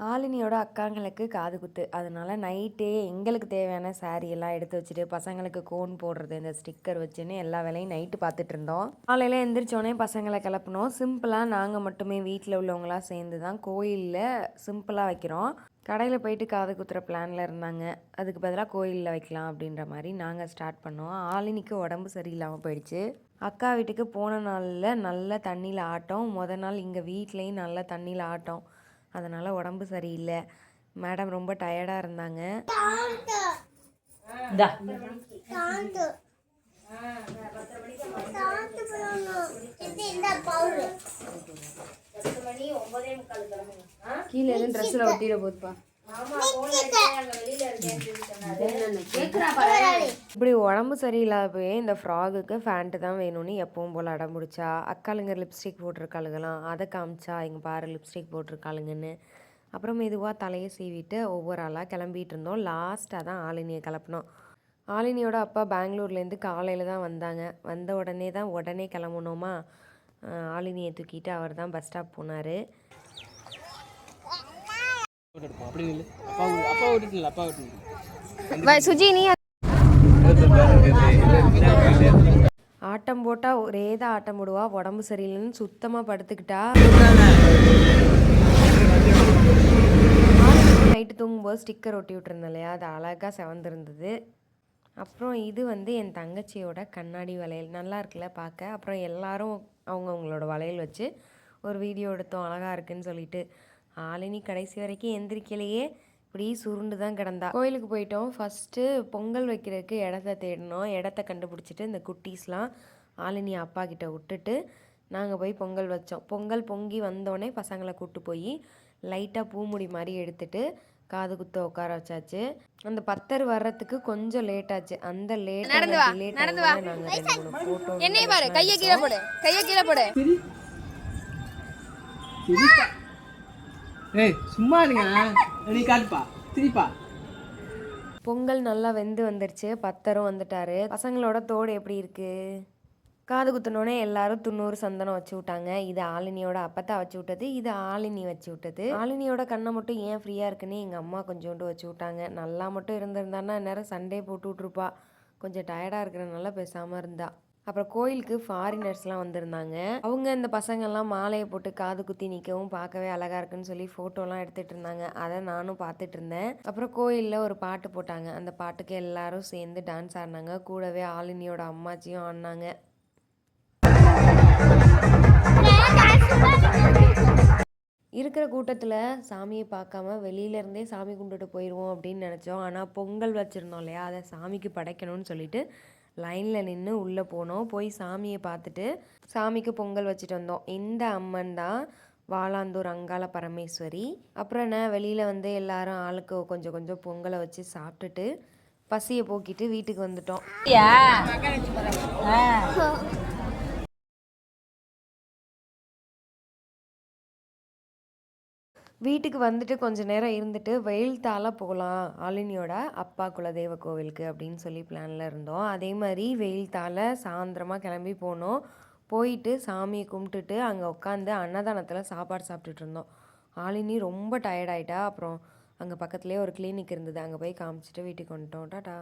ஆலினியோட அக்காங்களுக்கு காது குத்து. அதனால நைட்டே எங்களுக்கு தேவையான சாரீ எல்லாம் எடுத்து வச்சுட்டு பசங்களுக்கு கோன் போடுறது, இந்த ஸ்டிக்கர் வச்சுன்னு எல்லா வேலையும் நைட்டு பார்த்துட்டு இருந்தோம். காலையில் எந்திரிச்சோடனே பசங்களை கிளப்பினோம். சிம்பிளாக நாங்கள் மட்டுமே வீட்டில் உள்ளவங்களாம் சேர்ந்து தான் கோயிலில் சிம்பிளாக வைக்கிறோம். கடையில் போயிட்டு காது குத்துற பிளானில் இருந்தாங்க. அதுக்கு பதிலாக கோயிலில் வைக்கலாம் அப்படின்ற மாதிரி நாங்கள் ஸ்டார்ட் பண்ணோம். ஆலினிக்கு உடம்பு சரியில்லாமல் போயிடுச்சு. அக்கா வீட்டுக்கு போன நாளில் நல்ல தண்ணியில் ஆட்டம். நாள் இங்கே வீட்லேயும் நல்ல தண்ணியில் ஆட்டம். அதனால் உடம்பு சரியில்லை. மேடம் ரொம்ப டயர்டாக இருந்தாங்க. கீழே எதுவும் ட்ரெஸ்ஸில் ஒட்டிட போதுப்பா. இப்படி உடம்பு சரியில்லாத போய் இந்த ஃப்ராகுக்கு ஃபேண்ட்டு தான் வேணும்னு எப்பவும் போல் அடம் பிடிச்சா. அக்காளுங்க லிப்ஸ்டிக் போட்டிருக்காளுங்களாம், அதை காமிச்சா இங்கே பாரு லிப்ஸ்டிக் போட்டிருக்காளுங்கன்னு. அப்புறம் மெதுவாக தலையை சீவிட்டு ஒவ்வொரு ஆளாக கிளம்பிகிட்டு இருந்தோம். லாஸ்ட்டாக தான் ஆலினியை கிளப்பினோம். ஆலினியோட அப்பா பெங்களூர்லேருந்து காலையில் தான் வந்தாங்க. வந்த உடனே கிளம்பணுமா. ஆலினியை தூக்கிட்டு அவர் தான் பஸ் ஸ்டாப் போனார். ஆட்டம் போட்டால் ஒரே தான் ஆட்டம் போடுவா. உடம்பு சரியில்லைன்னு சுத்தமாக படுத்துக்கிட்டா. நைட்டு தூங்கும்போது ஸ்டிக்கர் ஒட்டி விட்டுருந்தேன் இல்லையா, அது அழகாக செவந்திருந்தது. அப்புறம் இது என் தங்கச்சியோட கண்ணாடி வளையல். நல்லா இருக்குல்ல பார்க்க. அப்புறம் எல்லாரும் அவங்களோட வளையல் வச்சு ஒரு வீடியோ எடுத்தோம் அழகாக இருக்குன்னு சொல்லிட்டு. ஆலினி கடைசி வரைக்கும் எந்திரிக்கலையே, இப்படி சுருண்டு தான் கிடந்தா. கோயிலுக்கு போயிட்டோம். ஃபஸ்ட்டு பொங்கல் வைக்கிறதுக்கு இடத்த தேடினோம். இடத்த கண்டுபிடிச்சிட்டு இந்த குட்டீஸ்லாம் ஆலினி அப்பா கிட்ட விட்டுட்டு நாங்கள் போய் பொங்கல் வச்சோம். பொங்கல் பொங்கி வந்தோடனே பசங்களை கூப்பிட்டு போய் லைட்டாக பூமுடி மாதிரி எடுத்துட்டு காது குத்த உட்கார வச்சாச்சு. அந்த பத்தர் வர்றதுக்கு கொஞ்சம் லேட் ஆச்சு. அந்த லேட் பொங்கல் நல்லா வெந்து வந்துருச்சு. பத்தரும் வந்துட்டாரு. பசங்களோட தோடு எப்படி இருக்கு? காது குத்தினோடனே எல்லாரும் 90 சந்தனம் வச்சு விட்டாங்க. இது ஆலினியோட அப்பத்தா வச்சு விட்டது, இது ஆலினி வச்சு விட்டது. ஆலினியோட கண்ணை மட்டும் ஏன் ஃப்ரீயாக இருக்குன்னு எங்கள் அம்மா கொஞ்சோண்டு வச்சு விட்டாங்க. நல்லா மட்டும் இருந்திருந்தான்னா நேரம் சண்டே போட்டு விட்ருப்பா. கொஞ்சம் டயர்டாக இருக்கிறனால பேசாமல் இருந்தா. அப்புறம் கோயிலுக்கு ஃபாரினர்ஸ்லாம் வந்திருந்தாங்க. அவங்க இந்த பசங்கள்லாம் மாலையை போட்டு காது குத்தி நிற்கவும் பார்க்கவே அழகாக இருக்குன்னு சொல்லி ஃபோட்டோலாம் எடுத்துகிட்டு இருந்தாங்க. அதை நானும் பார்த்துட்டு இருந்தேன். அப்புறம் கோயிலில் ஒரு பாட்டு போட்டாங்க. அந்த பாட்டுக்கு எல்லாரும் சேர்ந்து டான்ஸ் ஆடினாங்க. கூடவே ஆலினியோட அம்மாச்சியும் ஆடினாங்க. இருக்கிற கூட்டத்தில் சாமியை பார்க்காம வெளியிலேருந்தே சாமி கும்பிட்டுட்டு போயிடுவோம் அப்படின்னு நினச்சோம். ஆனால் பொங்கல் வச்சுருந்தோம் இல்லையா, அதை சாமிக்கு படைக்கணும்னு சொல்லிட்டு லைனில் நின்று உள்ளே போனோம். போய் சாமியை பார்த்துட்டு சாமிக்கு பொங்கல் வச்சுட்டு வந்தோம். இந்த அம்மன் தான் வாலாந்தூர் அங்காள பரமேஸ்வரி. அப்புறம் என்ன வெளியில் எல்லாரும் ஆளுக்கு கொஞ்சம் கொஞ்சம் பொங்கலை வச்சு சாப்பிட்டுட்டு பசியை போக்கிட்டு வீட்டுக்கு வந்துட்டோம். வீட்டுக்கு வந்துட்டு கொஞ்சம் நேரம் இருந்துட்டு வெயில்தால போகலாம் ஆலினியோட அப்பா குலதெய்வ கோவிலுக்கு அப்படின்னு சொல்லி பிளானில் இருந்தோம். அதே மாதிரி வெயில்தால சாயந்தரமாக கிளம்பி போனோம். போயிட்டு சாமியை கும்பிட்டுட்டு அங்கே உட்காந்து அன்னதானத்தில் சாப்பாடு சாப்பிட்டுட்டு இருந்தோம். ஆலினி ரொம்ப டயர்டாயிட்டா. அப்புறம் அங்கே பக்கத்துலேயே ஒரு கிளினிக் இருந்தது, அங்கே போய் காமிச்சிட்டு வீட்டுக்கு வந்துட்டோம். டாடா.